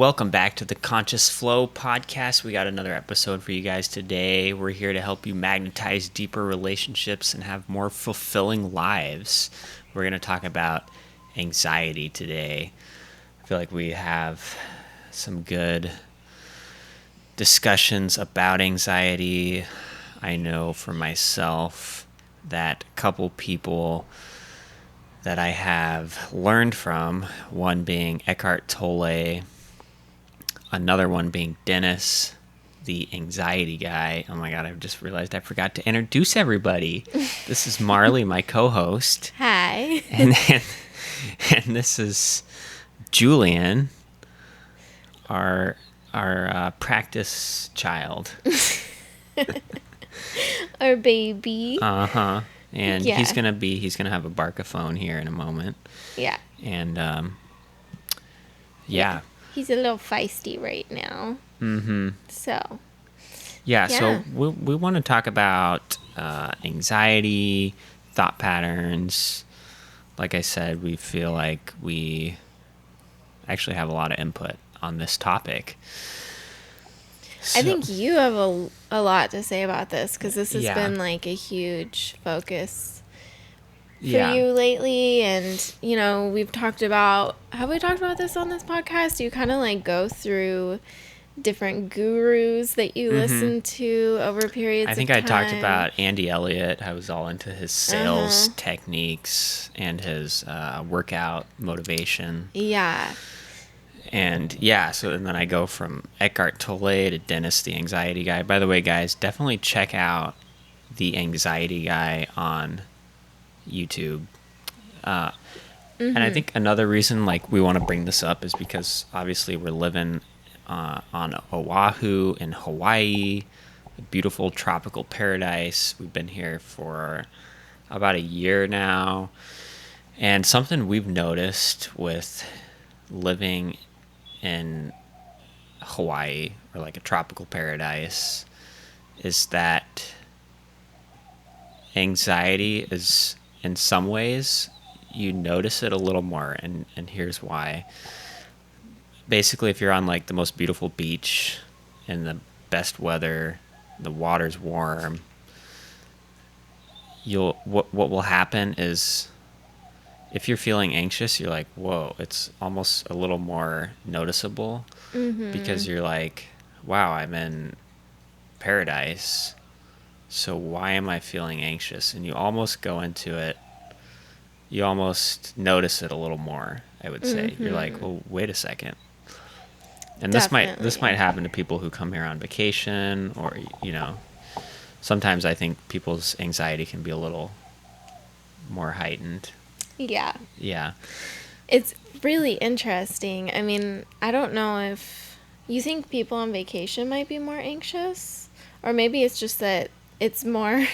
Welcome back to the Conscious Flow podcast. We got another episode for you guys today. We're here to help you magnetize deeper relationships and have more fulfilling lives. We're going to talk about anxiety today. I feel like we have some good discussions about anxiety. I know for myself that a couple people that I have learned from, one being Eckhart Tolle, another one being Dennis, the anxiety guy. Oh my God, I just realized I forgot to introduce everybody. This is Marley, my co-host. Hi. And this is Julian, our practice child. Our baby. Uh-huh. And Yeah. he's gonna have a barcaphone here in a moment. Yeah. And yeah. He's a little feisty right now. Mm-hmm. So. Yeah, Yeah. so we want to talk about anxiety, thought patterns. Like I said, we feel like we actually have a lot of input on this topic. I think you have a lot to say about this because this has Yeah. been like a huge focus for Yeah. you lately. And, you know, have we talked about this on this podcast? You kind of like go through different gurus that you listen to over periods of time. I think I talked about Andy Elliott. I was all into his sales techniques and his workout motivation. Yeah. And yeah, and then I go from Eckhart Tolle to Dennis, the anxiety guy. By the way, guys, definitely check out the anxiety guy on YouTube. And I think another reason like we want to bring this up is because obviously we're living on Oahu in Hawaii, a beautiful tropical paradise. We've been here for about a year now. And something we've noticed with living in Hawaii or like a tropical paradise is that anxiety is, in some ways, you notice it a little more, and here's why. Basically, if you're on like the most beautiful beach in the best weather, the water's warm, what will happen is if you're feeling anxious, you're like, whoa, it's almost a little more noticeable because you're like, wow, I'm in paradise. So why am I feeling anxious? And you almost go into it, you almost notice it a little more, I would say. You're like, well, wait a second. And this might happen to people who come here on vacation, or, you know, sometimes I think people's anxiety can be a little more heightened. Yeah. Yeah. It's really interesting. I mean, I don't know if you think people on vacation might be more anxious, or maybe it's just that it's more,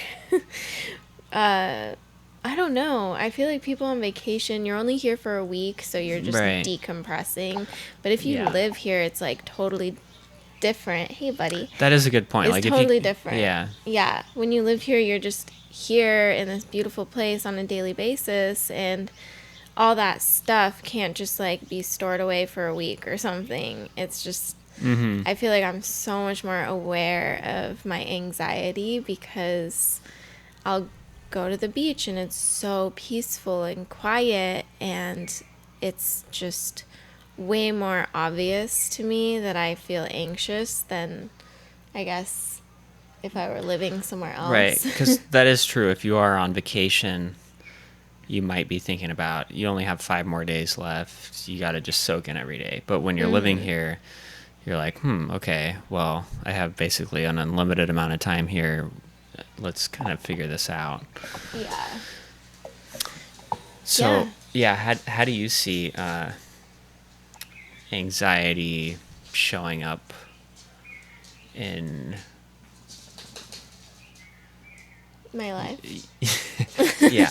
I don't know. I feel like people on vacation, you're only here for a week, so you're just decompressing. But if you live here, it's like totally different. Hey, buddy. That is a good point. It's like totally different. Yeah. Yeah. When you live here, you're just here in this beautiful place on a daily basis, and all that stuff can't just like be stored away for a week or something. It's just I feel like I'm so much more aware of my anxiety because I'll go to the beach and it's so peaceful and quiet, and it's just way more obvious to me that I feel anxious than, I guess, if I were living somewhere else. Right, because that is true. If you are on vacation, you might be thinking about, you only have 5 more days left. You got to just soak in every day. But when you're living here, you're like, okay, well, I have basically an unlimited amount of time here. Let's kind of figure this out. Yeah. So, how do you see anxiety showing up in my life? Yeah.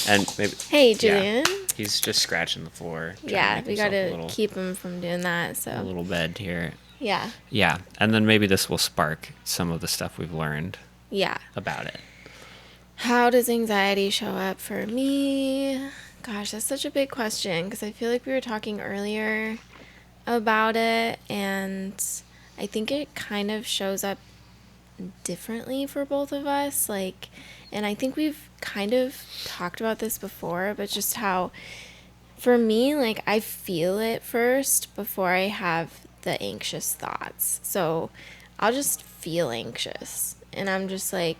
And maybe, hey, Julian. Yeah, he's just scratching the floor. Yeah, we got to keep him from doing that. So a little bed here. Yeah. Yeah, and then maybe this will spark some of the stuff we've learned. Yeah. About it. How does anxiety show up for me? Gosh, that's such a big question because I feel like we were talking earlier about it, and I think it kind of shows up differently for both of us. Like, and I think we've kind of talked about this before, but just how for me, like, I feel it first before I have the anxious thoughts. So I'll just feel anxious, and I'm just like,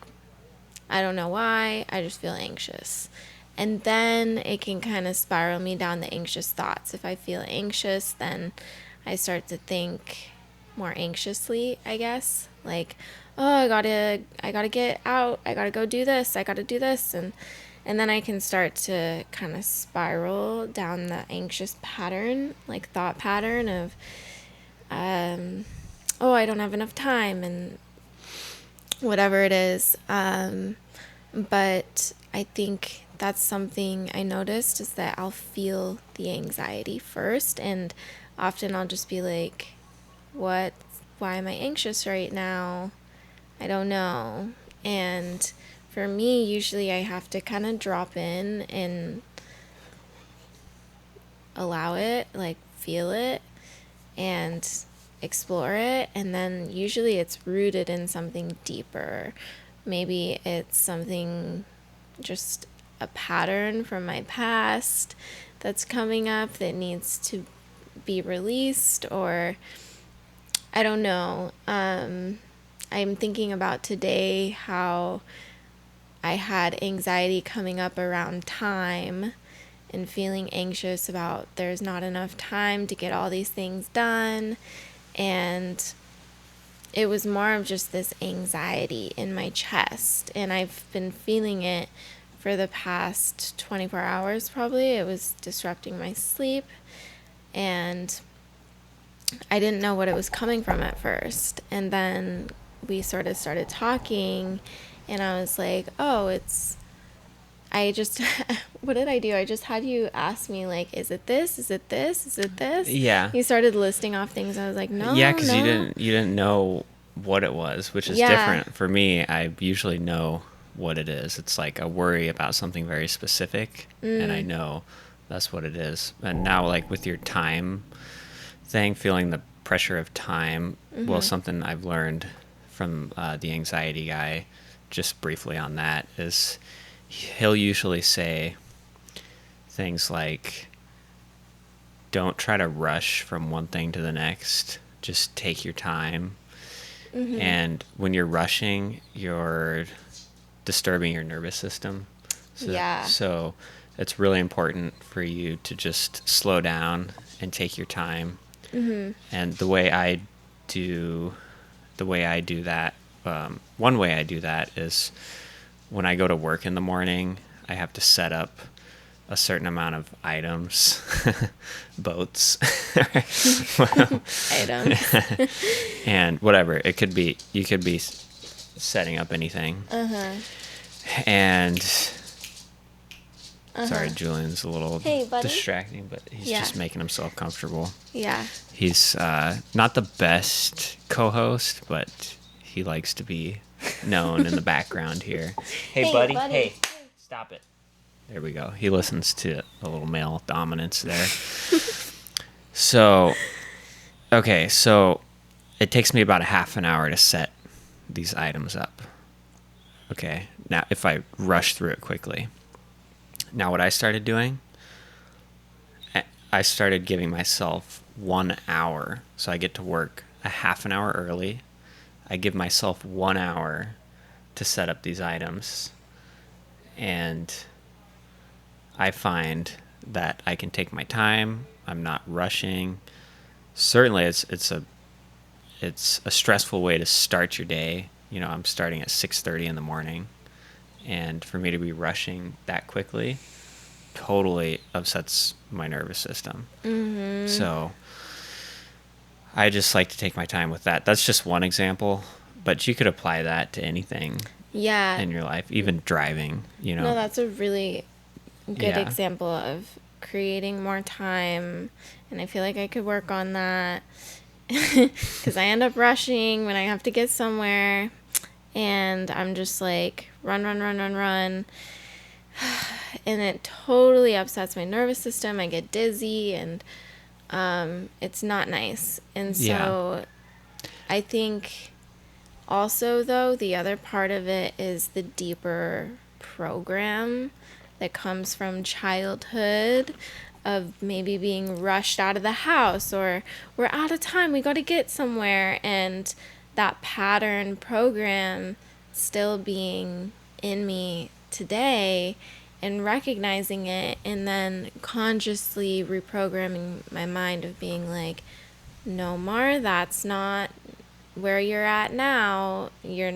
I don't know why, I just feel anxious. And then it can kind of spiral me down the anxious thoughts. If I feel anxious, then I start to think more anxiously, I guess. Like, oh, I gotta get out, I gotta go do this, I gotta do this, and then I can start to kind of spiral down the anxious pattern, like thought pattern of, oh, I don't have enough time, and whatever it is. But I think that's something I noticed is that I'll feel the anxiety first, and often I'll just be like, why am I anxious right now? I don't know. And for me, usually I have to kind of drop in and allow it, like feel it and explore it. And then usually it's rooted in something deeper. Maybe it's something, just a pattern from my past that's coming up that needs to be released, or I don't know. I'm thinking about today how I had anxiety coming up around time and feeling anxious about there's not enough time to get all these things done. And it was more of just this anxiety in my chest. And I've been feeling it for the past 24 hours probably. It was disrupting my sleep. And I didn't know what it was coming from at first. And then we sort of started talking, and I was like, oh, what did I do? I just had you ask me, like, is it this? Is it this? Is it this? Yeah. You started listing off things. I was like, no, Yeah, because no. you didn't know what it was, which is Yeah. different. For me, I usually know what it is. It's like a worry about something very specific, and I know that's what it is. And now, like, with your time thing, feeling the pressure of time, well, something I've learned from the anxiety guy, just briefly on that, is he'll usually say things like, don't try to rush from one thing to the next. Just take your time. And when you're rushing, you're disturbing your nervous system. So it's really important for you to just slow down and take your time. And the way I do that, one way I do that is when I go to work in the morning, I have to set up a certain amount of items, boats, Items. and whatever. It could be, you could be setting up anything. And sorry, Julian's a little Hey, buddy. distracting, but he's just making himself comfortable. Yeah. He's not the best co-host, but he likes to be known in the background here. Hey, buddy. Hey, stop it. There we go. He listens to a little male dominance there. So it takes me about a half an hour to set these items up. Okay, now if I rush through it quickly. Now what I started doing, I started giving myself 1 hour. So I get to work a half an hour early. I give myself 1 hour to set up these items. And I find that I can take my time. I'm not rushing. Certainly it's a stressful way to start your day. You know, I'm starting at 6:30 in the morning, and for me to be rushing that quickly totally upsets my nervous system. So I just like to take my time with that. That's just one example, but you could apply that to anything in your life, even driving, you know. No, that's a really good example of creating more time, and I feel like I could work on that because I end up rushing when I have to get somewhere, and I'm just like run, and it totally upsets my nervous system. I get dizzy, and it's not nice. And Yeah. so I think also, though, the other part of it is the deeper program that comes from childhood of maybe being rushed out of the house, or we're out of time, we got to get somewhere, and that pattern program still being in me today, and recognizing it, and then consciously reprogramming my mind of being like, no, Mar, that's not where you're at now. You're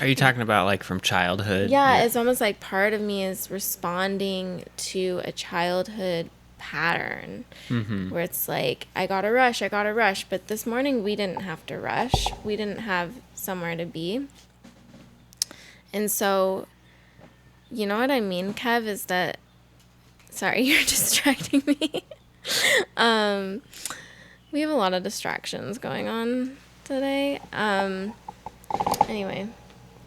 Are you talking about like from childhood? yeah, it's almost like part of me is responding to a childhood pattern where it's like, I gotta rush. But this morning we didn't have to rush. We didn't have somewhere to be. And so, you know what I mean, Kev, is that, sorry, you're distracting me. We have a lot of distractions going on today. Anyway.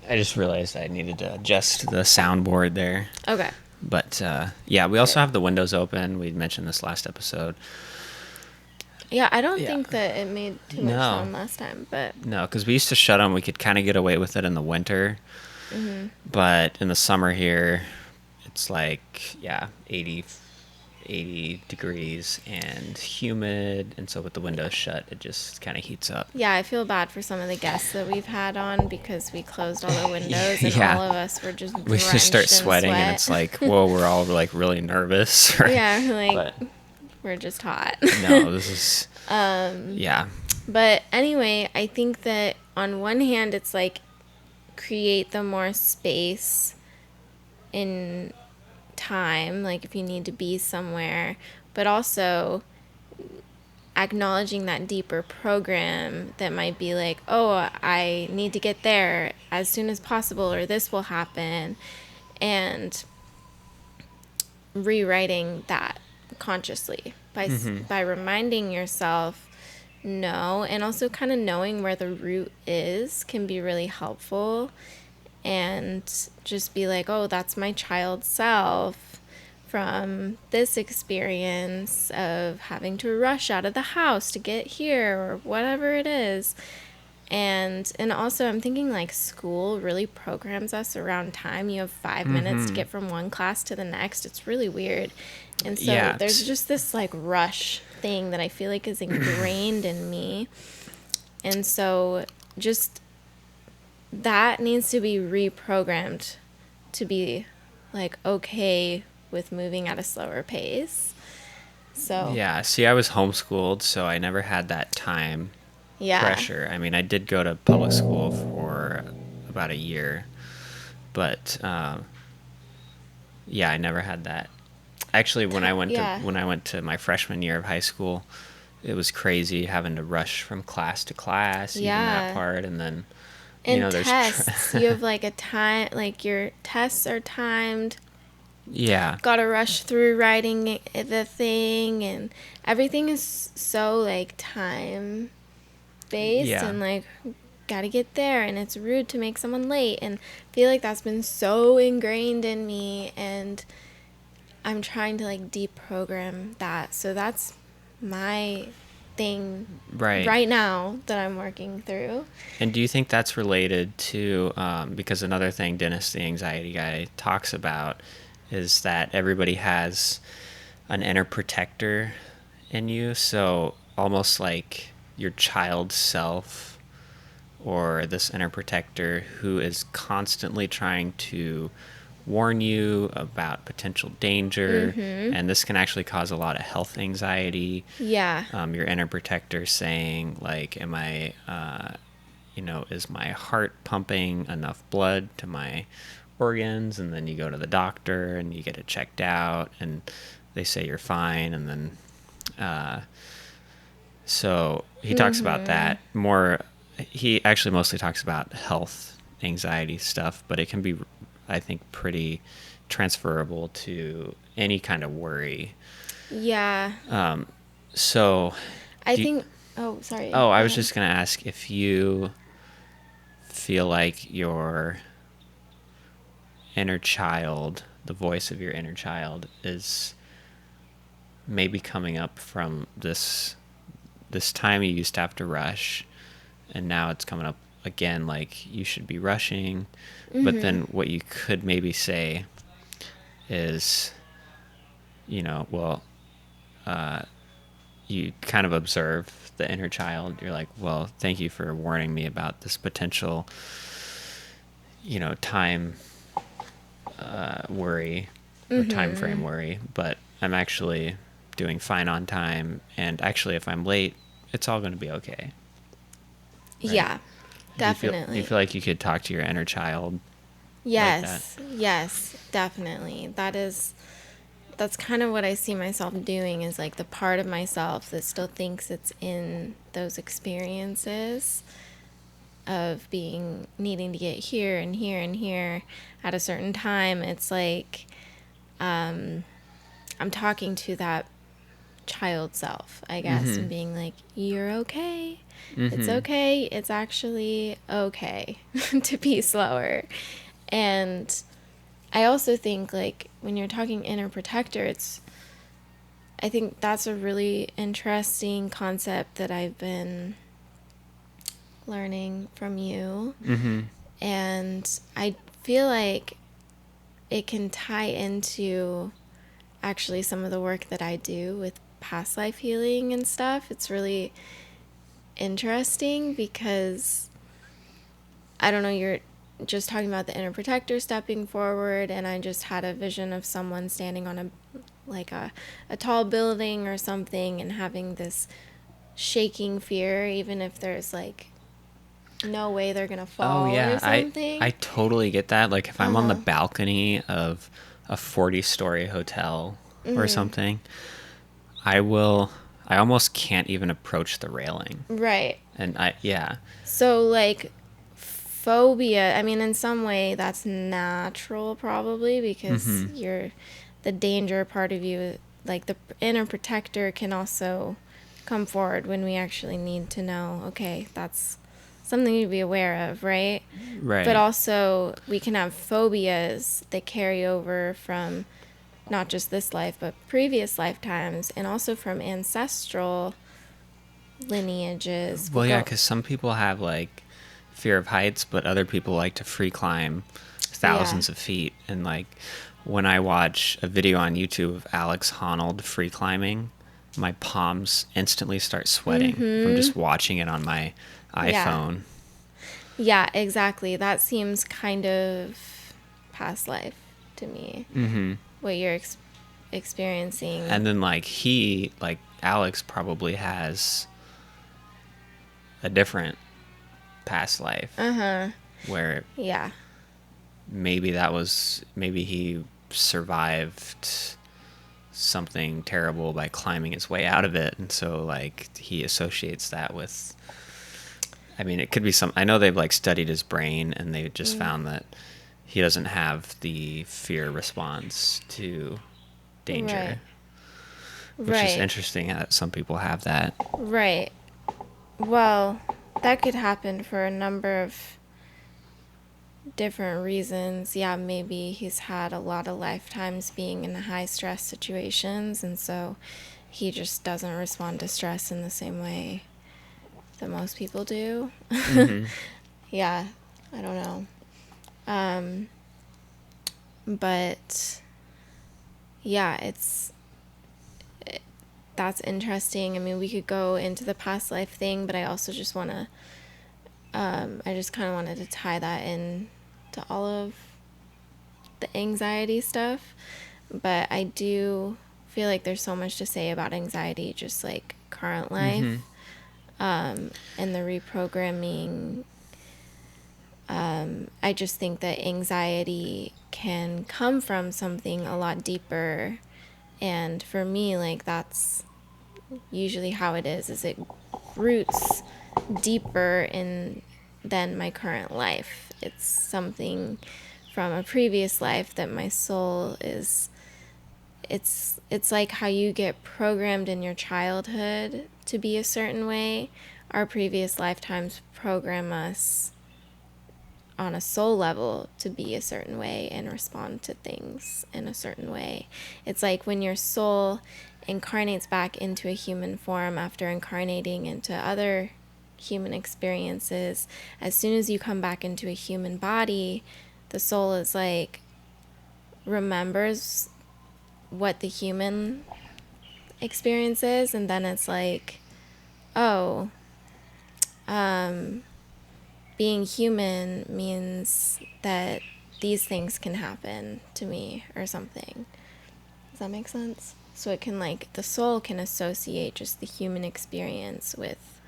I just realized I needed to adjust the soundboard there. Okay. But yeah, we also have the windows open. We mentioned this last episode. Yeah, I don't Yeah. think that it made too much No. sound last time, but No, because we used to shut them. We could kind of get away with it in the winter. But in the summer here, it's like, yeah, 80 degrees and humid. And so with the windows shut, it just kind of heats up. yeah, I feel bad for some of the guests that we've had on because we closed all the windows and Yeah. all of us were just We just start drenched in sweating sweat. and it's like, whoa, we're all like really nervous. yeah, like But we're just hot. no, this is, yeah. But anyway, I think that on one hand, it's like create the more space in time, like if you need to be somewhere, but also acknowledging that deeper program that might be like, oh, I need to get there as soon as possible, or this will happen, and rewriting that consciously by reminding yourself no, and also kind of knowing where the root is can be really helpful, and just be like, oh, that's my child self from this experience of having to rush out of the house to get here or whatever it is. And also I'm thinking like school really programs us around time. You have 5 minutes to get from one class to the next. It's really weird. And so Yeah, there's just this like rush thing that I feel like is ingrained in me. And so just that needs to be reprogrammed to be like okay with moving at a slower pace. So Yeah, see, I was homeschooled, so I never had that time yeah. pressure. I mean, I did go to public school for about a year, but yeah, I never had that. Actually, when I went Yeah. to my freshman year of high school, it was crazy having to rush from class to class, even Yeah. that part, and then And there's tests, you have like a time, like your tests are timed. yeah, Gotta rush through writing the thing, and everything is so like time based, Yeah. and like gotta get there, and it's rude to make someone late, and I feel like that's been so ingrained in me, and I'm trying to like deprogram that. So that's my thing right now that I'm working through. And do you think that's related to, because another thing Dennis, the anxiety guy, talks about is that everybody has an inner protector in you. So almost like your child self or this inner protector who is constantly trying to warn you about potential danger. And this can actually cause a lot of health anxiety. Yeah. Your inner protector saying like, am I, is my heart pumping enough blood to my organs? And then you go to the doctor and you get it checked out and they say you're fine. And then, so he talks about that more. He actually mostly talks about health anxiety stuff, but it can be, I think, pretty transferable to any kind of worry. Yeah. So I think, oh, sorry. Oh, I was just going to ask if you feel like your inner child, the voice of your inner child, is maybe coming up from this time you used to have to rush, and now it's coming up again, like you should be rushing. But then what you could maybe say is, well, you kind of observe the inner child. You're like, well, thank you for warning me about this potential, time worry or time frame worry, but I'm actually doing fine on time, and actually if I'm late, it's all going to be okay. Right? Yeah, Do definitely. you feel like you could talk to your inner child Yes, like that? yes, definitely. That's kind of what I see myself doing, is like the part of myself that still thinks it's in those experiences of needing to get here and here and here at a certain time. It's like I'm talking to that child self, I guess, and being like, you're okay. It's okay. It's actually okay to be slower. And I also think, like, when you're talking inner protector, I think that's a really interesting concept that I've been learning from you. And I feel like it can tie into actually some of the work that I do with past life healing and stuff. It's really interesting because, I don't know, you're just talking about the inner protector stepping forward, and I just had a vision of someone standing on a tall building or something and having this shaking fear, even if there's like no way they're gonna Oh fall or yeah, I something. totally get that. Like if I'm on the Uh-huh. balcony of a 40-story hotel or something, I almost can't even approach the railing. Right. And yeah. So, like, phobia, I mean, in some way that's natural probably, because the danger part of you, like the inner protector, can also come forward when we actually need to know, okay, that's something to be aware of, right? But Right. also, we can have phobias that carry over from not just this life, but previous lifetimes, and also from ancestral lineages. Well, yeah, because some people have like fear of heights, but other people like to free climb Yeah. thousands of feet. And like when I watch a video on YouTube of Alex Honnold free climbing, my palms instantly start sweating from just watching it on my Yeah. iPhone. Yeah, exactly. That seems kind of past life to me. What you're experiencing. And then Alex probably has a different past life where Yeah. maybe he survived something terrible by climbing his way out of it, and so like he associates that with, I mean, it could be I know they've like studied his brain, and they just found that he doesn't have the fear response to Right. danger, which is Right. interesting that some people have that. Right. Well, that could happen for a number of different reasons. Yeah, maybe he's had a lot of lifetimes being in high stress situations, and so he just doesn't respond to stress in the same way that most people do. Yeah, I don't know. But yeah, that's interesting. I mean, we could go into the past life thing, but I also just want to, I just kind of wanted to tie that in to all of the anxiety stuff. But I do feel like there's so much to say about anxiety, just like current life, and the reprogramming. I just think that anxiety can come from something a lot deeper. And for me, like, that's usually how it is it roots deeper in than my current life. It's something from a previous life that my soul is, it's like how you get programmed in your childhood to be a certain way. Our previous lifetimes program us on a soul level to be a certain way and respond to things in a certain way. It's like when your soul incarnates back into a human form after incarnating into other human experiences, as soon as you come back into a human body, the soul is like, remembers what the human experience is, and then it's like, oh, being human means that these things can happen to me or something. Does that make sense? So it can, like, the soul can associate just the human experience with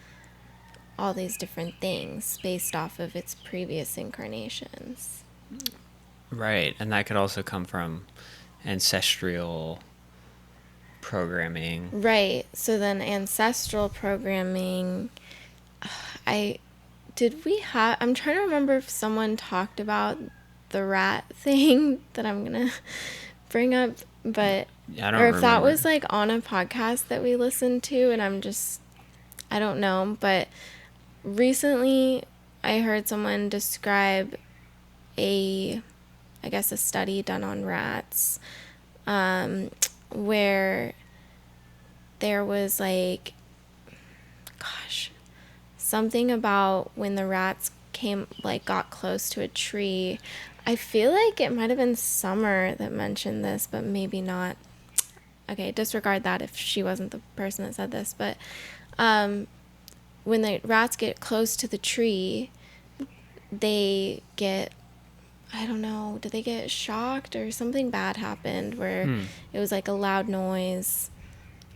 all these different things based off of its previous incarnations. Right, and that could also come from ancestral programming. Right. So then ancestral programming, I'm trying to remember if someone talked about the rat thing that I'm going to bring up, but, I don't or if that remember. was like on a podcast that we listened to, and I don't know, but recently I heard someone describe a study done on rats, where there was like, something about when the rats got close to a tree. I feel like it might have been Summer that mentioned this, but maybe not. Okay, disregard that if she wasn't the person that said this, but when the rats get close to the tree, they get, I don't know, did they get shocked or something bad happened where it was like a loud noise?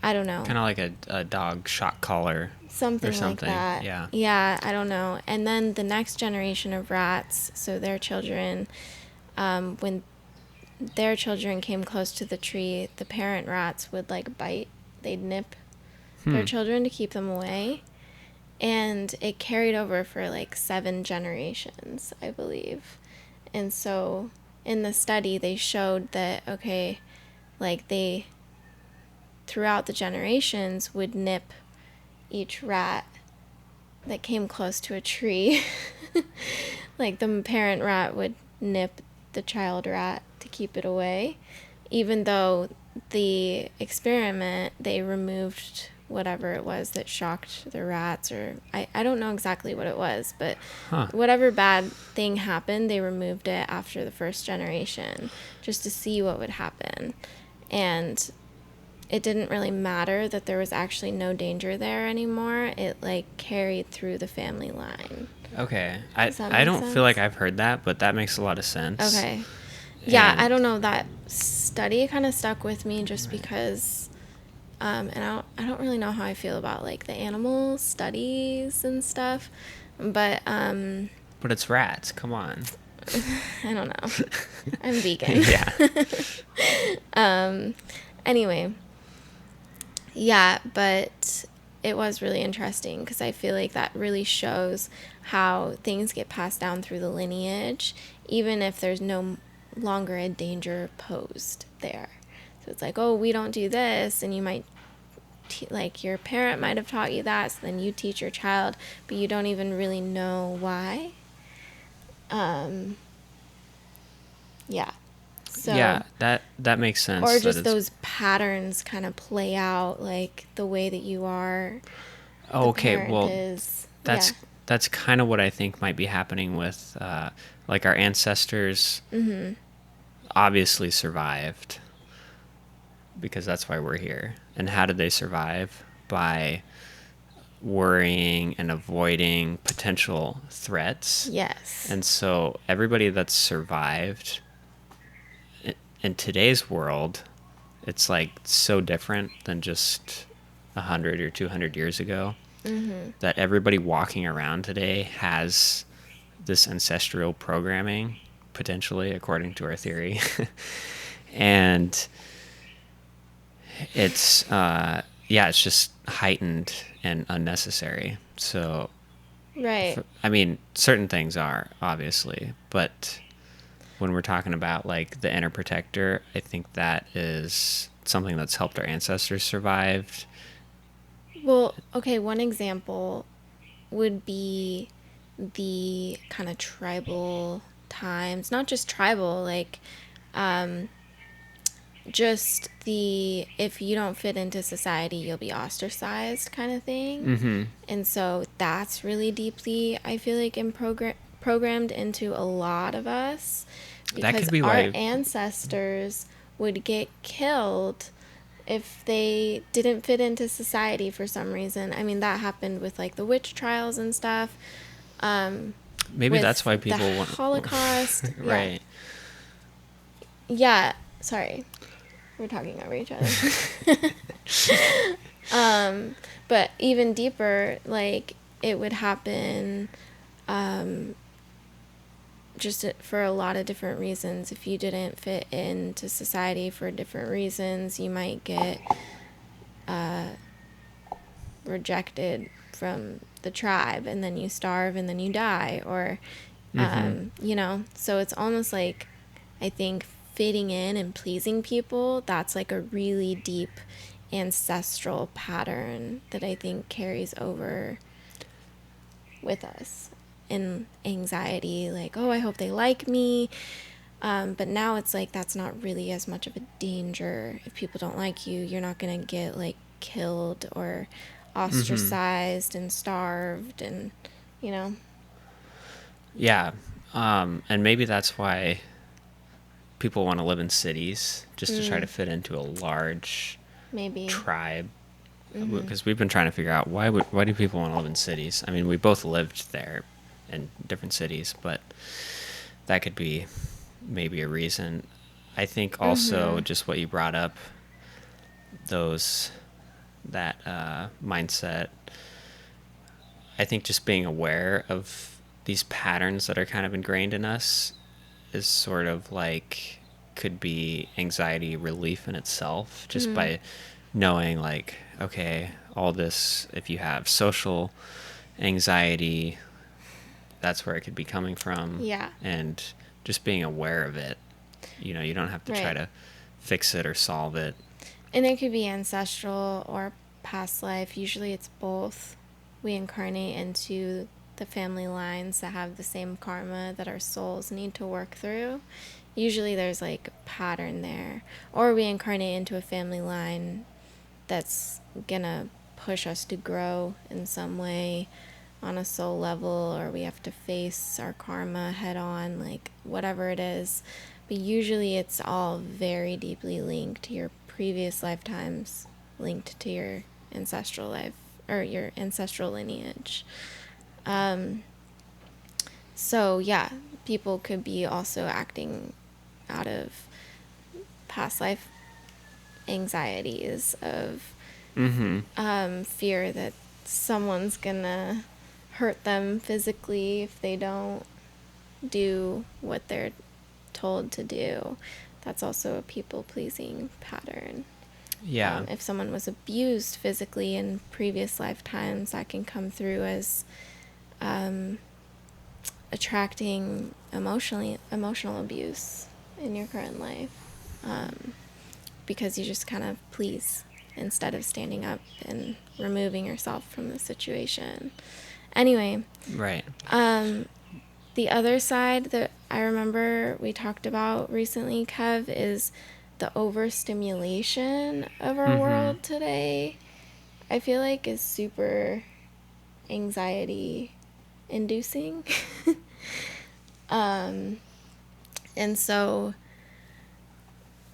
I don't know. Kind of like a dog shock collar. Something like that. Yeah. Yeah, I don't know. And then the next generation of rats, so their children, when their children came close to the tree, the parent rats would like bite, they'd nip their children to keep them away. And it carried over for like 7 generations, I believe. And so in the study, they showed that, okay, like they, throughout the generations, would nip each rat that came close to a tree. Like the parent rat would nip the child rat to keep it away, even though the experiment, they removed whatever it was that shocked the rats, or I don't know exactly what it was, but whatever bad thing happened, they removed it after the first generation just to see what would happen. And it didn't really matter that there was actually no danger there anymore. It like carried through the family line. Okay. Does that I make don't sense? feel like I've heard that, but that makes a lot of sense. Okay. Yeah, And- I don't know, that study kind of stuck with me just because and I don't really know how I feel about like the animal studies and stuff, but But it's rats. Come on. I don't know. I'm vegan. Yeah. Anyway, yeah, but it was really interesting because I feel like that really shows how things get passed down through the lineage, even if there's no longer a danger posed there. So it's like, oh, we don't do this, and you might, like, your parent might have taught you that, so then you teach your child, but you don't even really know why. Yeah. So, yeah, that makes sense. or that just it's- those patterns kind of play out, like the way that you are. Oh, okay, parent well, is, that's kind of what I think might be happening with, like, our ancestors obviously survived because that's why we're here. And how did they survive? By worrying and avoiding potential threats. Yes. And so everybody that's survived in today's world, it's like so different than just 100 or 200 years ago. That everybody walking around today has this ancestral programming, potentially, according to our theory. And it's, it's just heightened and unnecessary. So, Right. I mean, certain things are, obviously, but when we're talking about, like, the inner protector, I think that is something that's helped our ancestors survive. Well, okay, one example would be the kind of tribal times, not just tribal, like just the if you don't fit into society, you'll be ostracized kind of thing. Mm-hmm. And so that's really deeply, I feel like, programmed into a lot of us, That because could be our why. ancestors would get killed if they didn't fit into society for some reason. I mean, that happened with like the witch trials and stuff. Maybe that's With why the people want. Holocaust. Right. Yeah. Sorry. We're talking over each other. But even deeper, like, it would happen just for a lot of different reasons. If you didn't fit into society for different reasons, you might get rejected from the tribe, and then you starve and then you die, or you know, so it's almost like, I think fitting in and pleasing people, that's like a really deep ancestral pattern that I think carries over with us. In anxiety, like, oh, I hope they like me. But now it's like that's not really as much of a danger. If people don't like you, you're not going to get like killed or ostracized and starved, and, you know. Yeah. And maybe that's why people want to live in cities, just to try to fit into a large Maybe. tribe. Because we've been trying to figure out why do people want to live in cities. I mean, we both lived there in different cities, but that could be maybe a reason. I think also just what you brought up, that mindset. I think just being aware of these patterns that are kind of ingrained in us is sort of like, could be anxiety relief in itself, just by knowing, like, okay, all this, if you have social anxiety, that's where it could be coming from. Yeah. And just being aware of it, you know, you don't have to try Right. to fix it or solve it. And it could be ancestral or past life. Usually it's both. We incarnate into the family lines that have the same karma that our souls need to work through. Usually there's like a pattern there. Or we incarnate into a family line that's gonna push us to grow in some way on a soul level, or we have to face our karma head on, like whatever it is. But usually it's all very deeply linked to your previous lifetimes, linked to your ancestral life or your ancestral lineage. So yeah, people could be also acting out of past life anxieties of fear that someone's gonna hurt them physically if they don't do what they're told to do. That's also a people-pleasing pattern. Yeah. If someone was abused physically in previous lifetimes, that can come through as attracting emotional abuse in your current life, because you just kind of please instead of standing up and removing yourself from the situation. Anyway, Right. the other side that I remember we talked about recently, Kev, is the overstimulation of our world today. I feel like is super anxiety inducing. And so,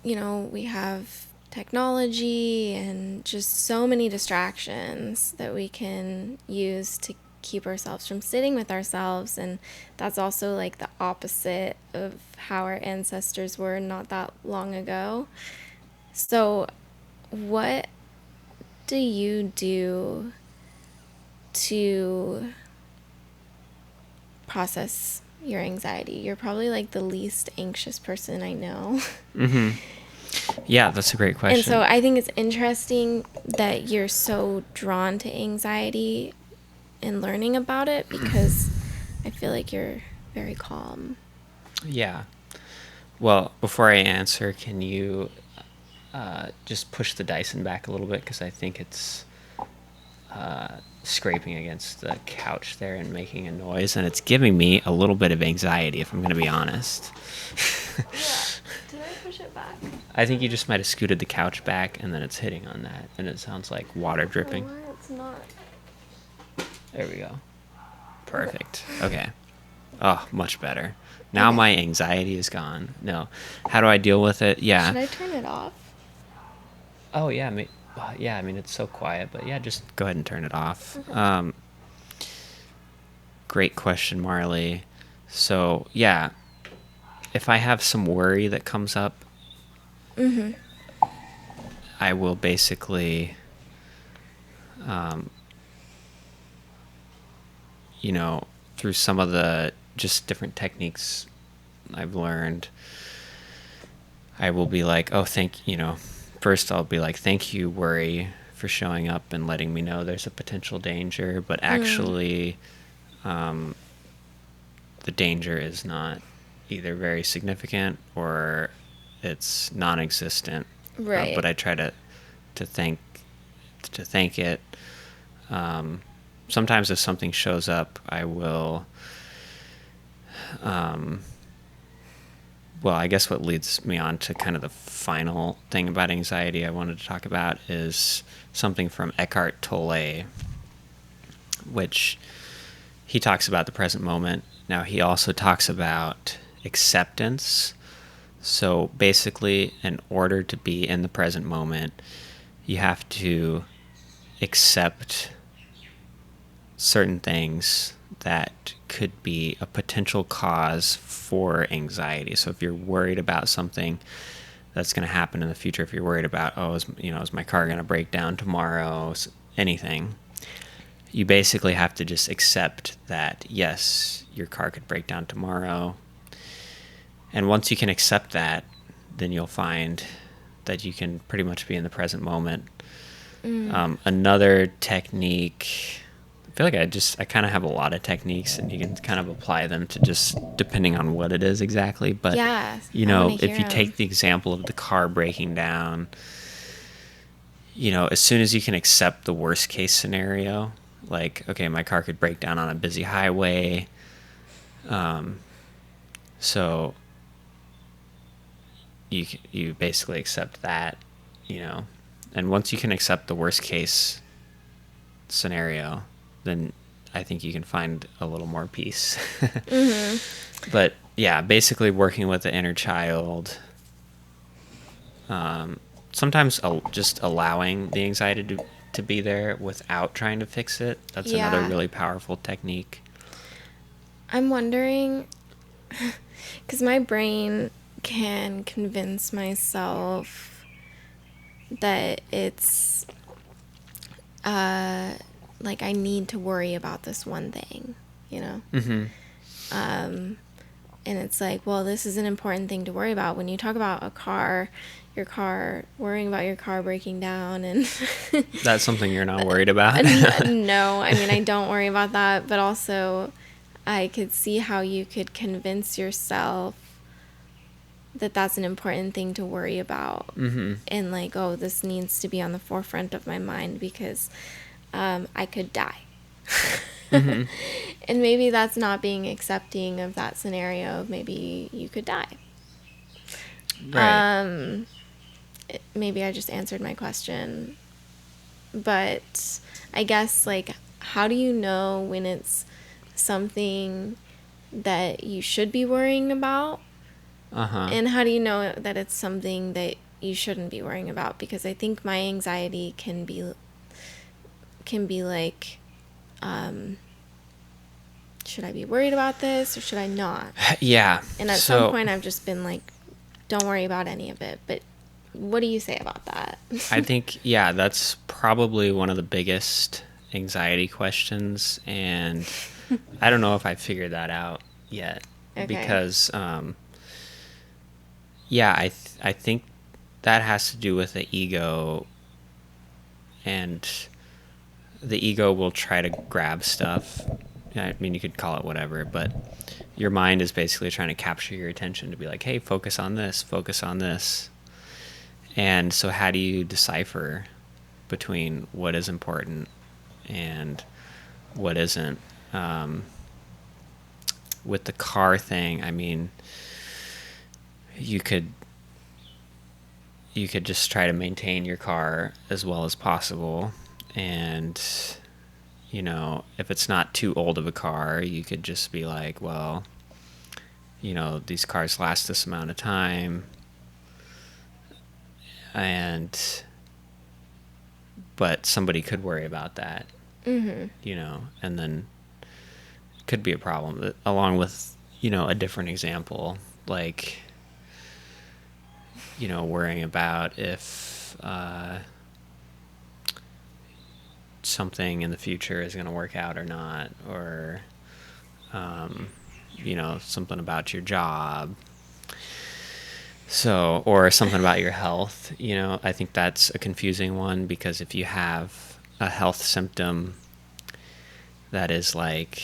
you know, we have technology and just so many distractions that we can use to keep ourselves from sitting with ourselves. And that's also like the opposite of how our ancestors were not that long ago. So what do you do to process your anxiety? You're probably like the least anxious person I know. Yeah, that's a great question. And so I think it's interesting that you're so drawn to anxiety and learning about it, because I feel like you're very calm. Yeah. Well, before I answer, can you just push the Dyson back a little bit? Because I think it's scraping against the couch there and making a noise, and it's giving me a little bit of anxiety, if I'm going to be honest. Yeah. Did I push it back? I think you just might have scooted the couch back, and then it's hitting on that, and it sounds like water dripping. Why it's not? There we go. Perfect. Okay. Oh, much better. Now Okay. my anxiety is gone. No. How do I deal with it? Yeah. Should I turn it off? Oh, yeah. Yeah, I mean, it's so quiet, but yeah, just go ahead and turn it off. Okay. Great question, Marley. So, yeah, if I have some worry that comes up, Mm-hmm. I will basically, you know, through some of the just different techniques I've learned, I will be like, oh, first I'll be like, thank you, worry, for showing up and letting me know there's a potential danger, but actually, the danger is not either very significant or it's non-existent. Right. But I try to thank it. Sometimes if something shows up, I will. Well, I guess what leads me on to kind of the final thing about anxiety I wanted to talk about is something from Eckhart Tolle, which he talks about the present moment. Now, he also talks about acceptance. So basically, in order to be in the present moment, you have to accept certain things that could be a potential cause for anxiety. So if you're worried about something that's going to happen in the future, if you're worried about, is my car going to break down tomorrow, anything, you basically have to just accept that, yes, your car could break down tomorrow. And once you can accept that, then you'll find that you can pretty much be in the present moment. Another technique, I feel like I kind of have a lot of techniques, and you can kind of apply them to just depending on what it is exactly. But, Yeah, if you take the example of the car breaking down, as soon as you can accept the worst case scenario, like, okay, my car could break down on a busy highway. So you basically accept that, and once you can accept the worst case scenario, then I think you can find a little more peace. Mm-hmm. But yeah, basically working with the inner child, sometimes just allowing the anxiety to be there without trying to fix it. That's another really powerful technique. I'm wondering, because my brain can convince myself that it's like I need to worry about this one thing, Mm-hmm. And it's like, well, this is an important thing to worry about. When you talk about worrying about your car breaking down, and That's something you're not worried about? No, I mean, I don't worry about that, but also I could see how you could convince yourself that that's an important thing to worry about. Mm-hmm. And like, oh, this needs to be on the forefront of my mind because I could die. Mm-hmm. And maybe that's not being accepting of that scenario. Maybe you could die. Right. Maybe I just answered my question. But I guess, like, how do you know when it's something that you should be worrying about? Uh-huh. And how do you know that it's something that you shouldn't be worrying about? Because I think my anxiety can be like, should I be worried about this or should I not? Yeah. And at some point I've just been like, don't worry about any of it. But what do you say about that? I think, that's probably one of the biggest anxiety questions. And I don't know if I figured that out yet. Okay. Because, I think that has to do with the ego. And the ego will try to grab stuff. I mean, you could call it whatever, but your mind is basically trying to capture your attention to be like, hey, focus on this, focus on this. And so how do you decipher between what is important and what isn't? With the car thing, I mean, you could you could just try to maintain your car as well as possible. And, you know, if it's not too old of a car, you could just be like, well, you know, these cars last this amount of time. But somebody could worry about that, you know, and then it could be a problem. Along with, you know, a different example, like, you know, worrying about if something in the future is going to work out or not, or, you know, something about your job. So, or something about your health, you know, I think that's a confusing one, because if you have a health symptom that is like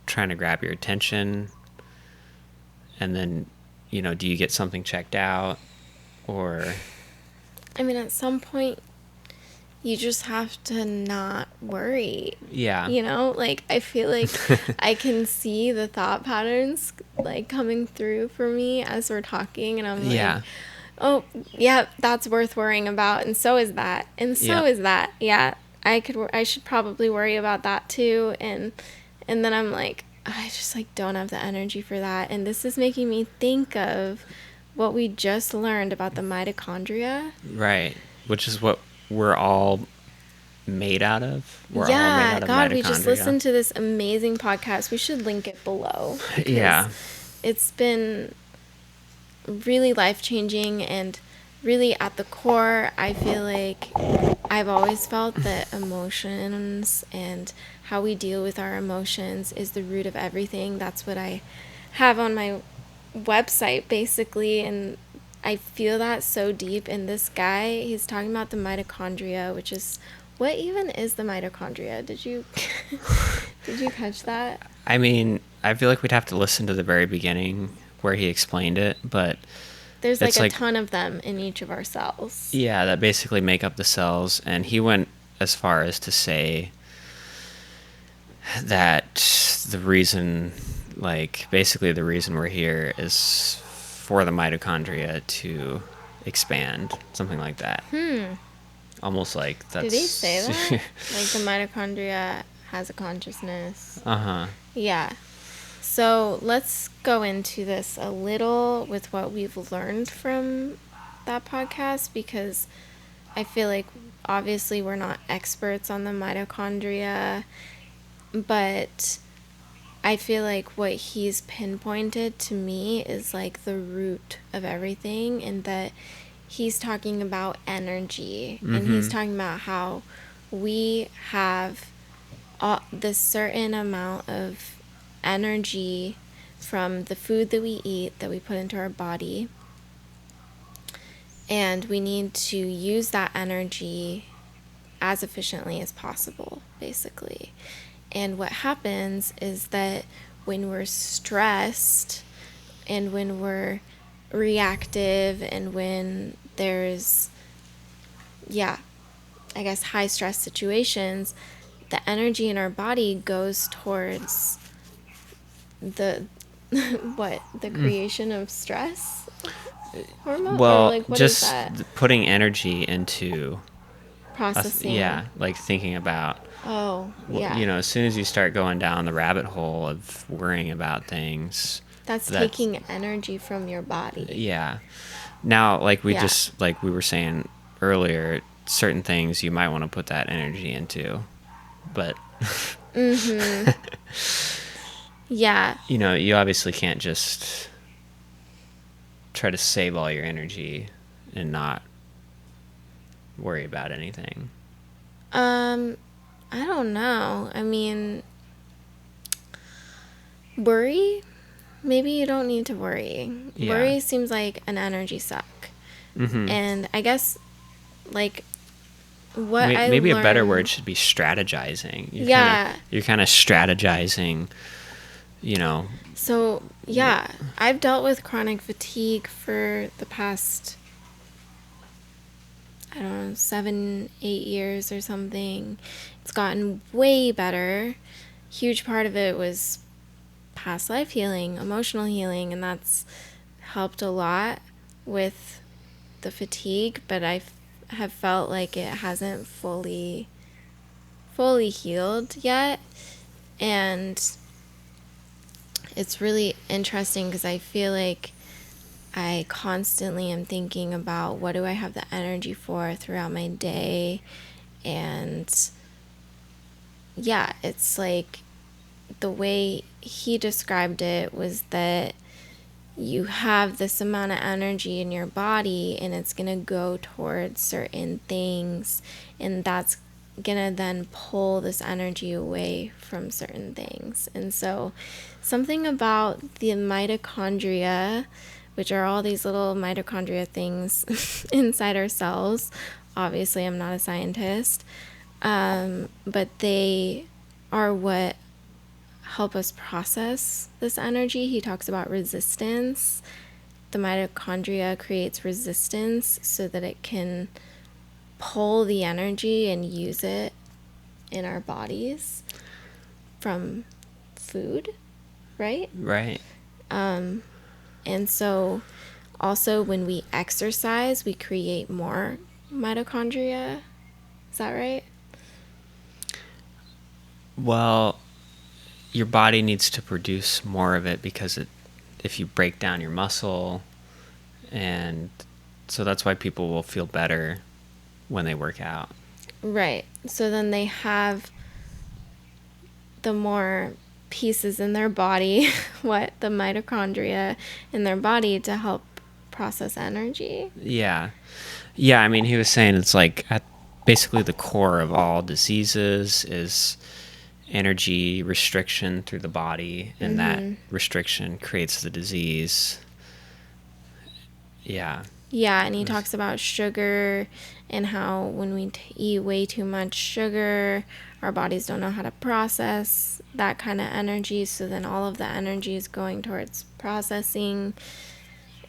trying to grab your attention, and then, you know, do you get something checked out? Or, I mean, at some point, you just have to not worry. yeah, You know, like, I feel like I can see the thought patterns, like, coming through for me as we're talking, and I'm like, yeah, oh, yeah, that's worth worrying about, and so is that, and so Yeah. is that. Yeah, I should probably worry about that too, and then I'm like, I just, like, don't have the energy for that, and this is making me think of what we just learned about the mitochondria. right. Which is what we're all made out of. We're all made Yeah, out of God, we just mitochondria. listened to this amazing podcast. We should link it below. Because Yeah. it's been really life-changing, and really at the core, I feel like I've always felt that emotions and how we deal with our emotions is the root of everything. That's what I have on my website, basically, and I feel that so deep. And this guy, he's talking about the mitochondria, which is, what even is the mitochondria? Did you catch that? I mean, I feel like we'd have to listen to the very beginning where he explained it, but There's like it's a like- ton of them in each of our cells. yeah, that basically make up the cells. And he went as far as to say that the reason, like, basically the reason we're here is for the mitochondria to expand, something like that. Almost like that's... Did he say that? Like the mitochondria has a consciousness. Uh-huh. Yeah. So let's go into this a little with what we've learned from that podcast, because I feel like obviously we're not experts on the mitochondria, but I feel like what he's pinpointed to me is like the root of everything, and that he's talking about energy, and he's talking about how we have this certain amount of energy from the food that we eat, that we put into our body, and we need to use that energy as efficiently as possible, basically. And what happens is that when we're stressed, and when we're reactive, and when there's, I guess, high stress situations, the energy in our body goes towards the the creation of stress hormone. Well, or like, what just is that? putting energy into Processing. like thinking about, Oh, yeah. you know, as soon as you start going down the rabbit hole of worrying about things, That's taking energy from your body. yeah. Now, like we Yeah. just, like we were saying earlier, certain things you might want to put that energy into, but Yeah. you know, you obviously can't just try to save all your energy and not worry about anything. I don't know. I mean, worry? Maybe you don't need to worry. Yeah. Worry seems like an energy suck. And I guess, like, what I Maybe a better learned- word should be strategizing. Yeah. You're kind of strategizing, you know. So, yeah, I've dealt with chronic fatigue for the past, I don't know, 7, 8 years or something. It's gotten way better. Huge part of it was past life healing, emotional healing, and that's helped a lot. with the fatigue, but I have felt like it hasn't fully healed yet. And it's really interesting because I feel like I constantly am thinking about what do I have the energy for throughout my day. And yeah, it's like the way he described it was that you have this amount of energy in your body and it's going to go towards certain things, and that's going to then pull this energy away from certain things. And so something about the mitochondria, which are all these little mitochondria things inside our cells. Obviously, I'm not a scientist, but they are what help us process this energy. He talks about resistance. The mitochondria creates resistance so that it can pull the energy and use it in our bodies from food, right? Right. And so also when we exercise, we create more mitochondria. Is that right? Well, your body needs to produce more of it because if you break down your muscle, and so that's why people will feel better when they work out. Right. So then they have the more pieces in their body, the mitochondria in their body to help process energy. Yeah. Yeah, I mean, he was saying it's like at basically the core of all diseases is energy restriction through the body, and that restriction creates the disease. Yeah. Yeah, and he talks about sugar and how when we eat way too much sugar, our bodies don't know how to process that kind of energy. So then all of the energy is going towards processing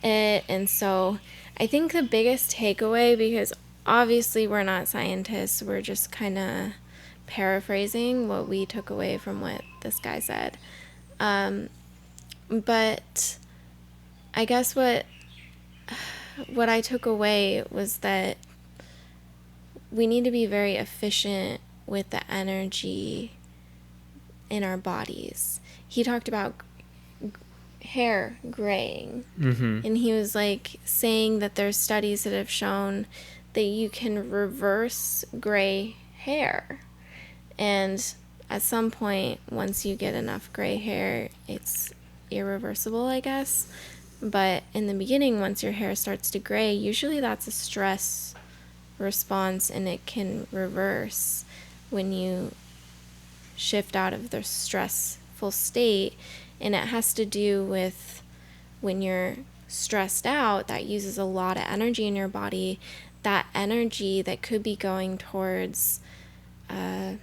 it. And so I think the biggest takeaway, because obviously we're not scientists, we're just kind of paraphrasing what we took away from what this guy said. But I guess what I took away was that we need to be very efficient with the energy in our bodies. He talked about hair graying, and he was like saying that there's studies that have shown that you can reverse gray hair, and at some point once you get enough gray hair, it's irreversible, I guess. But in the beginning, once your hair starts to gray, usually that's a stress response, and it can reverse when you shift out of the stressful state. And it has to do with when you're stressed out, that uses a lot of energy in your body. That energy that could be going towards, I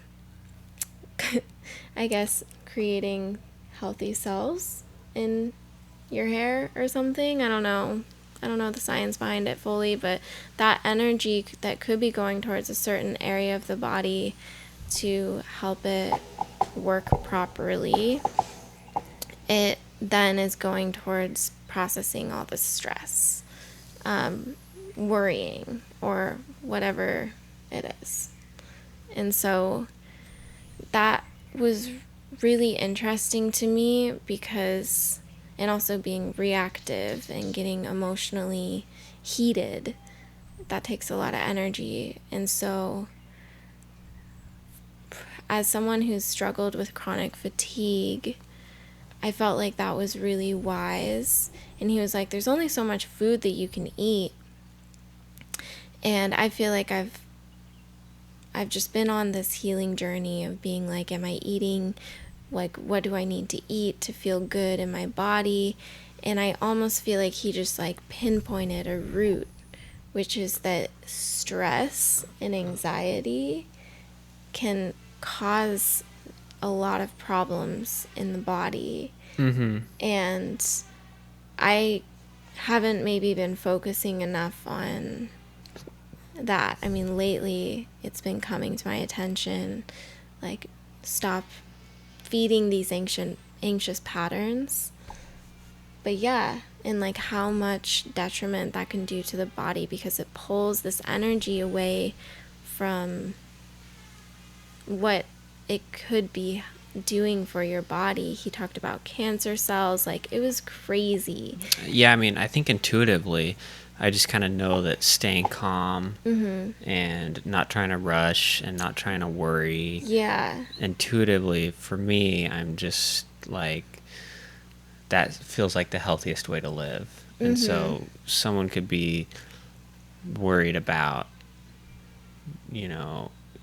guess, creating healthy cells in your hair or something. I don't know the science behind it fully, but that energy that could be going towards a certain area of the body to help it work properly, it then is going towards processing all the stress, worrying, or whatever it is. And so that was really interesting to me because, and also being reactive and getting emotionally heated, that takes a lot of energy. And so as someone who's struggled with chronic fatigue, I felt like that was really wise. And he was like, there's only so much food that you can eat. And I feel like I've just been on this healing journey of being like, am I eating, like, what do I need to eat to feel good in my body? And I almost feel like he just like pinpointed a root, which is that stress and anxiety can cause a lot of problems in the body. And I haven't maybe been focusing enough on that. I mean, lately it's been coming to my attention, like, stop feeding these anxious patterns. But yeah, and like how much detriment that can do to the body, because it pulls this energy away from what it could be doing for your body. He talked about cancer cells. Like, it was crazy. Yeah, I mean, I think intuitively, I just kind of know that staying calm and not trying to rush and not trying to worry. Yeah. Intuitively, for me, I'm just like, that feels like the healthiest way to live. And so someone could be worried about,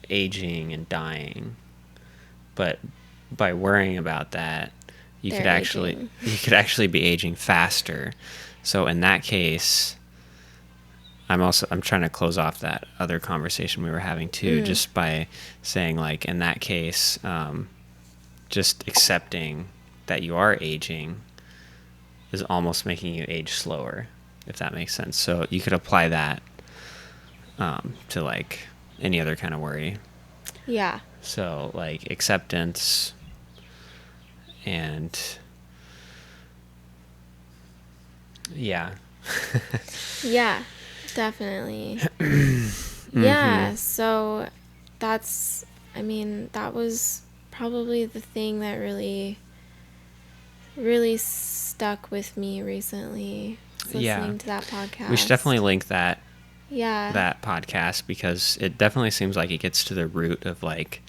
aging and dying, but by worrying about that, you could actually be aging faster. So in that case, I'm trying to close off that other conversation we were having too, just by saying, like, in that case, just accepting that you are aging is almost making you age slower, if that makes sense. So you could apply that to like any other kind of worry. Yeah. So like acceptance and yeah. Yeah, definitely. Yeah, so that was probably the thing that really, really stuck with me recently, listening to that podcast. We should definitely link that Yeah. that podcast, because it definitely seems like it gets to the root of like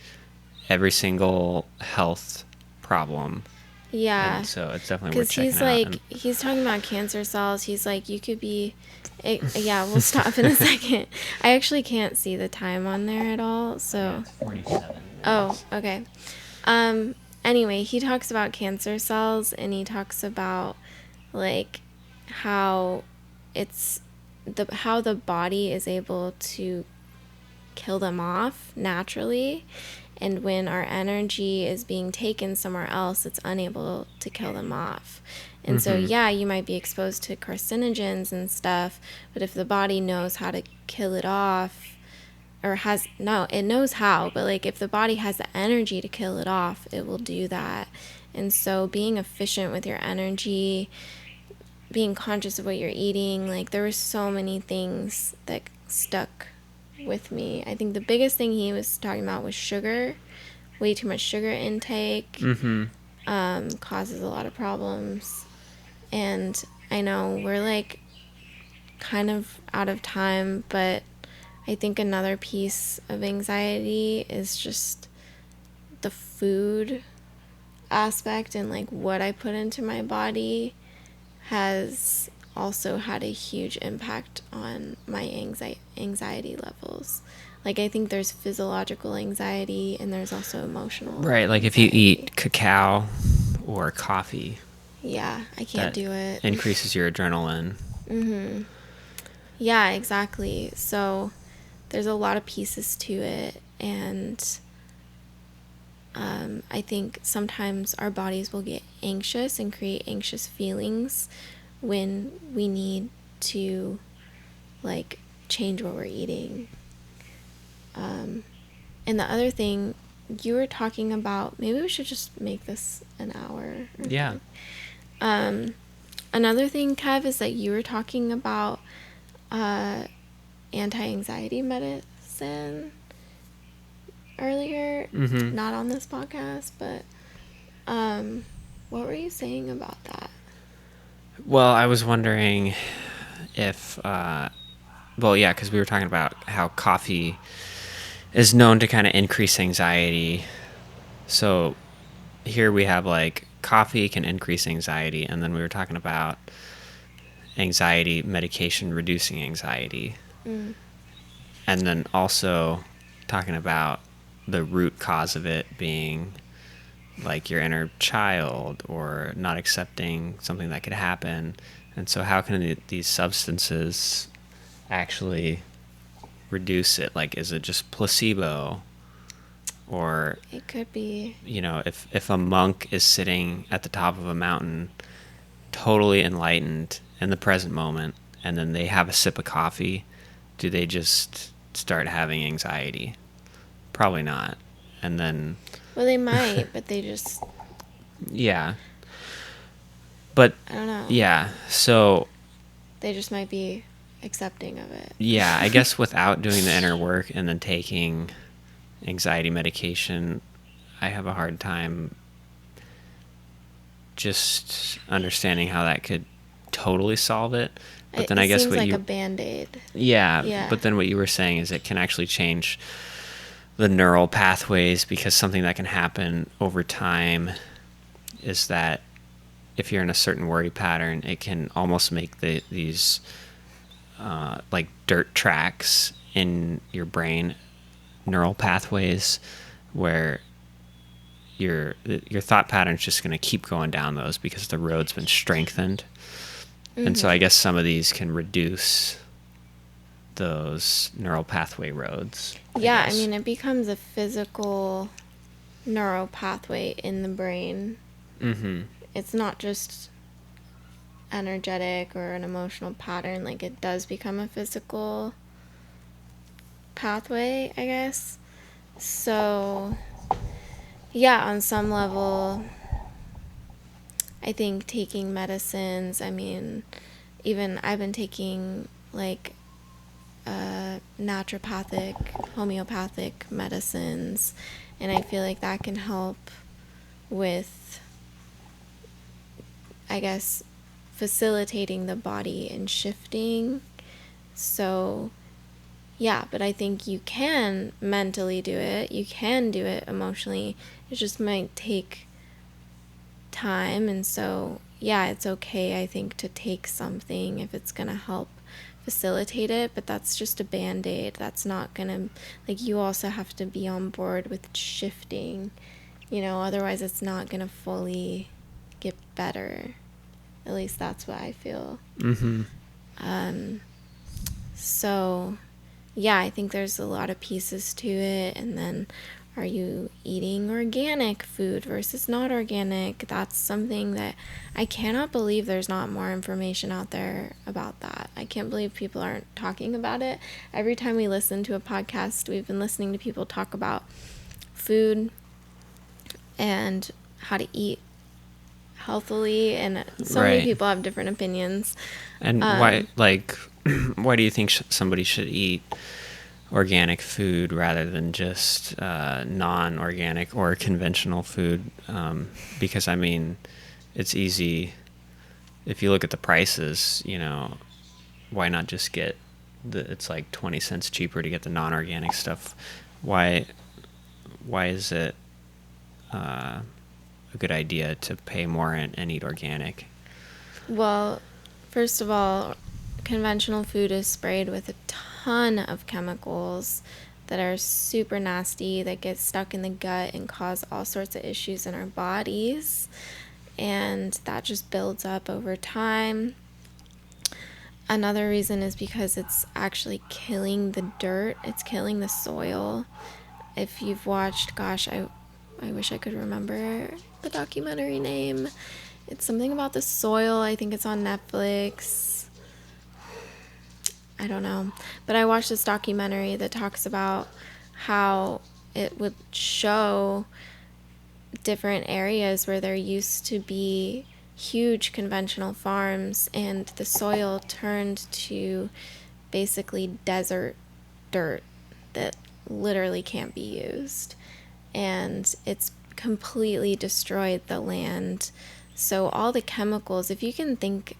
every single health problem. Yeah. And so it's definitely worth checking out. Because he's talking about cancer cells. He's like, you could be... yeah, we'll stop in a second. I actually can't see the time on there at all, so... It's 47 minutes. Oh, okay. Anyway, he talks about cancer cells, and he talks about, like, how the body is able to kill them off naturally, and when our energy is being taken somewhere else, it's unable to kill them off. And so, yeah, you might be exposed to carcinogens and stuff, but if the body knows how to kill it off, it knows how, but like if the body has the energy to kill it off, it will do that. And so being efficient with your energy, being conscious of what you're eating, like there were so many things that stuck with me. I think the biggest thing he was talking about was sugar. Way too much sugar intake causes a lot of problems. And I know we're like kind of out of time, but I think another piece of anxiety is just the food aspect, and like what I put into my body has also had a huge impact on my anxiety levels. Like, I think there's physiological anxiety and there's also emotional Right, like if you eat cacao or coffee. Yeah, I can't do it. Increases your adrenaline. Yeah, exactly. So there's a lot of pieces to it, and I think sometimes our bodies will get anxious and create anxious feelings when we need to, like, change what we're eating. And the other thing, you were talking about, maybe we should just make this an hour. Yeah. Another thing, Kev, is that you were talking about anti-anxiety medicine earlier. Not on this podcast, but what were you saying about that? Well, I was wondering if, because we were talking about how coffee is known to kind of increase anxiety. So here we have like coffee can increase anxiety, and then we were talking about anxiety medication reducing anxiety. And then also talking about the root cause of it being like your inner child or not accepting something that could happen. And so how can these substances actually reduce it? Like, is it just placebo? Or it could be, if a monk is sitting at the top of a mountain totally enlightened in the present moment, and then they have a sip of coffee, do they just start having anxiety? Probably not. And then... Well, they might, but they just... Yeah. But I don't know. yeah, so They just might be accepting of it. yeah, I guess without doing the inner work and then taking anxiety medication, I have a hard time just understanding how that could totally solve it. But then I It guess seems what like you a Band-Aid. yeah, Yeah. but then what you were saying is it can actually change the neural pathways, because something that can happen over time is that if you're in a certain worry pattern, it can almost make these like dirt tracks in your brain, neural pathways, where your thought pattern's just going to keep going down those because the road's been strengthened. And so I guess some of these can reduce those neural pathway roads. Yeah, I guess. mean, it becomes a physical neural pathway in the brain. Mm-hmm. It's not just energetic or an emotional pattern. Like, it does become a physical pathway, I guess. So, yeah, on some level, I think taking medicines, I mean, even I've been taking like naturopathic, homeopathic medicines, and I feel like that can help with, I guess, facilitating the body and shifting. So, yeah, but I think you can mentally do it, you can do it emotionally. It just might take time, and so yeah, it's okay, I think, to take something if it's gonna help facilitate it, but that's just a band-aid. That's not gonna, like, you also have to be on board with shifting, otherwise it's not gonna fully get better. At least that's what I feel. Mm-hmm. So yeah, I think there's a lot of pieces to it. And then, are you eating organic food versus not organic? That's something that I cannot believe there's not more information out there about that. I can't believe people aren't talking about it. Every time we listen to a podcast, we've been listening to people talk about food and how to eat healthily, and so many Right. people have different opinions. And why, like, why do you think somebody should eat organic food rather than just non-organic or conventional food? Because I mean, it's easy if you look at the prices. Why not just get it's like 20 cents cheaper to get the non-organic stuff? Why is it a good idea to pay more and eat organic? Well, first of all, conventional food is sprayed with a ton of chemicals that are super nasty, that get stuck in the gut and cause all sorts of issues in our bodies. And that just builds up over time. Another reason is because it's actually killing the dirt, it's killing the soil. If you've watched, gosh, I wish I could remember the documentary name. It's something about the soil. I think it's on Netflix. I don't know. But I watched this documentary that talks about how it would show different areas where there used to be huge conventional farms, and the soil turned to basically desert dirt that literally can't be used. And it's completely destroyed the land. So all the chemicals, if you can think,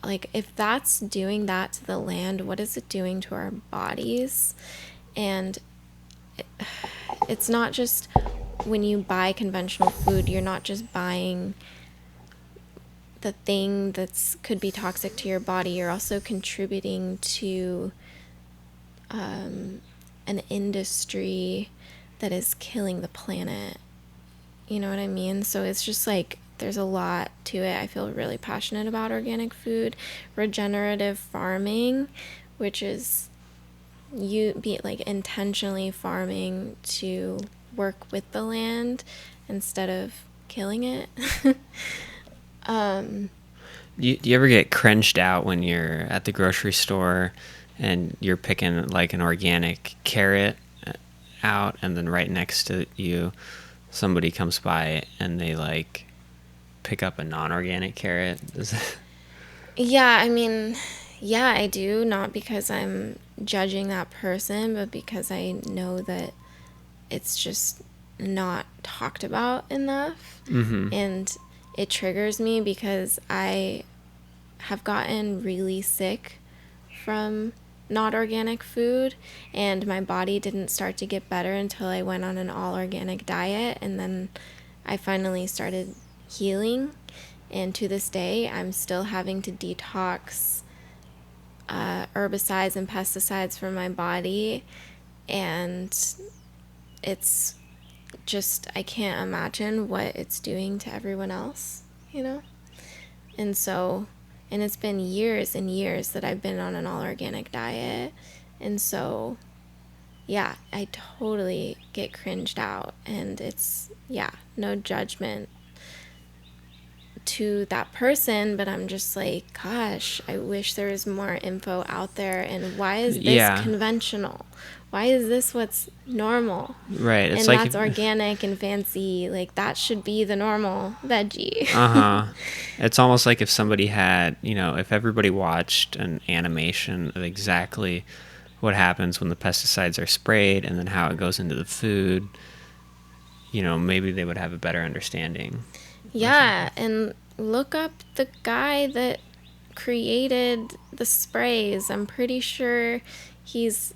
like, if that's doing that to the land, what is it doing to our bodies? And it's not just, when you buy conventional food, you're not just buying the thing that's could be toxic to your body. You're also contributing to an industry that is killing the planet. You know what I mean? So it's just like, there's a lot to it. I feel really passionate about organic food, regenerative farming, which is you be like intentionally farming to work with the land instead of killing it. Do you ever get cringed out when you're at the grocery store and you're picking like an organic carrot out, and then right next to you somebody comes by and they like pick up a non-organic carrot? Yeah, I mean, yeah, I do. Not because I'm judging that person, but because I know that it's just not talked about enough. And it triggers me because I have gotten really sick from not organic food, and my body didn't start to get better until I went on an all organic diet, and then I finally started healing. And to this day, I'm still having to detox herbicides and pesticides from my body, and it's just, I can't imagine what it's doing to everyone else, you know? And so, and it's been years and years that I've been on an all organic diet. And so, yeah, I totally get cringed out. And it's, yeah, no judgment to that person, but I'm just like, gosh, I wish there was more info out there. And why is this conventional? Why is this what's normal? Right. It's and like that's organic and fancy. Like, that should be the normal veggie. It's almost like if somebody had, if everybody watched an animation of exactly what happens when the pesticides are sprayed and then how it goes into the food, maybe they would have a better understanding. Yeah, and look up the guy that created the sprays. I'm pretty sure he's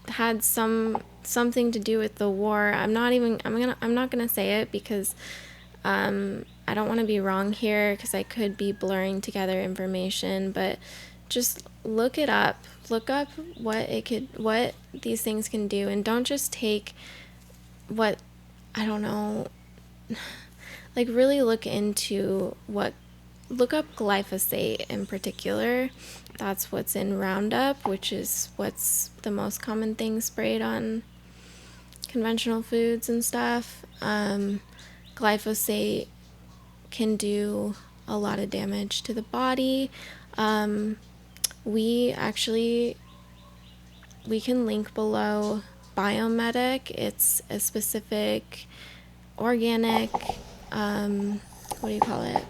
had something to do with the war. I'm not gonna say it because I don't want to be wrong here, because I could be blurring together information, but just look it up. Look up what these things can do, and don't just take what, I don't know, like really look up glyphosate in particular. That's what's in Roundup, which is what's the most common thing sprayed on conventional foods and stuff. Glyphosate can do a lot of damage to the body. We can link below Biomedic. It's a specific organic, what do you call it?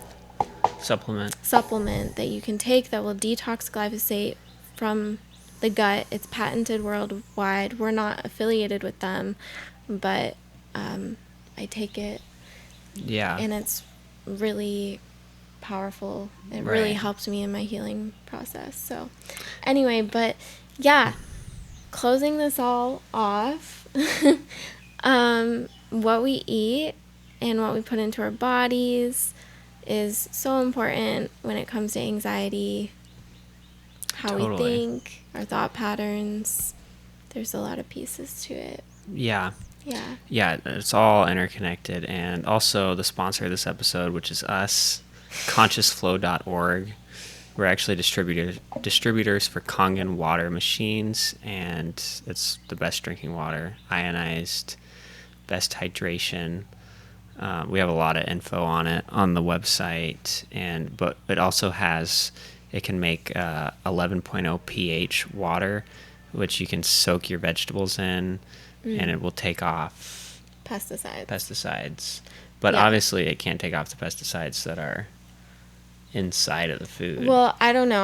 Supplement that you can take that will detox glyphosate from the gut. It's patented worldwide. We're not affiliated with them, but I take it. Yeah. And it's really powerful. It really helps me in my healing process. So anyway, but yeah, closing this all off, what we eat and what we put into our bodies is so important when it comes to anxiety, how we think, our thought patterns. There's a lot of pieces to it. Yeah, it's all interconnected. And also the sponsor of this episode, which is us, consciousflow.org. We're actually distributors for Kangen Water machines, and it's the best drinking water, ionized, best hydration. We have a lot of info on it on the website, but it also it can make 11.0 pH water, which you can soak your vegetables in, and it will take off pesticides. But obviously it can't take off the pesticides that are inside of the food. Well, I don't know.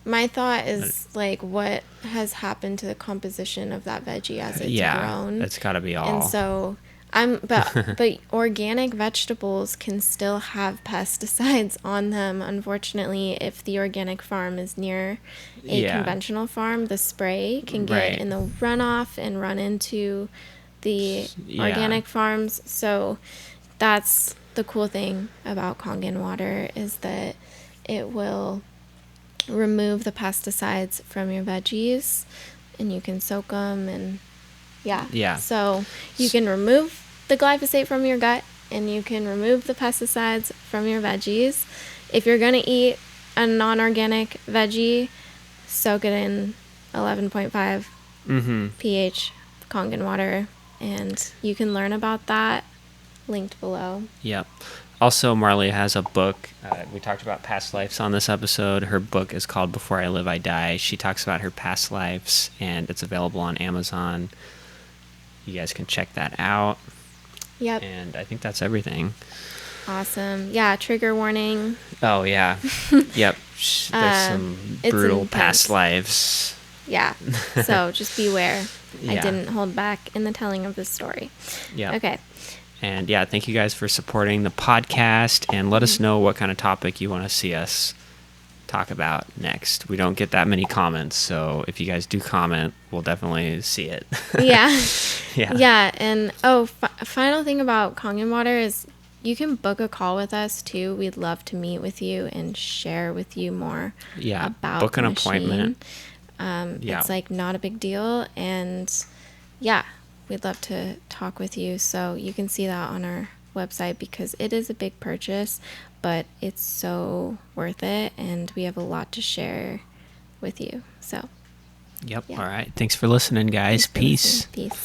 My thought is like, what has happened to the composition of that veggie as it's grown? It's got to be all. And so but organic vegetables can still have pesticides on them. Unfortunately, if the organic farm is near a conventional farm, the spray can get in the runoff and run into the organic farms. So that's the cool thing about Kangen Water, is that it will remove the pesticides from your veggies, and you can soak them and so you can remove the glyphosate from your gut, and you can remove the pesticides from your veggies. If you're going to eat a non-organic veggie, soak it in 11.5 pH Kangen water, and you can learn about that linked below. Yep. Also, Marley has a book. We talked about past lives on this episode. Her book is called Before I Live, I Die. She talks about her past lives, and it's available on Amazon. You guys can check that out. Yep. And I think that's everything. Awesome. Yeah, trigger warning. Oh, yeah. Yep. There's some It's brutal intense. past lives. Yeah. So just beware. I Yeah. didn't hold back in the telling of this story. Yep. Okay. And yeah, thank you guys for supporting the podcast, and let us know what kind of topic you want to see us talk about next. We don't get that many comments, so if you guys do comment, we'll definitely see it. Yeah. Yeah. Yeah. And final thing about Kangen Water is you can book a call with us too. We'd love to meet with you and share with you more Yeah. about Book an the machine. appointment. It's like not a big deal. And yeah, we'd love to talk with you. So you can see that on our website because it is a big purchase, but it's so worth it. And we have a lot to share with you. So, Yep. yeah. All right. Thanks for listening, guys. Thanks for Peace. listening. Peace.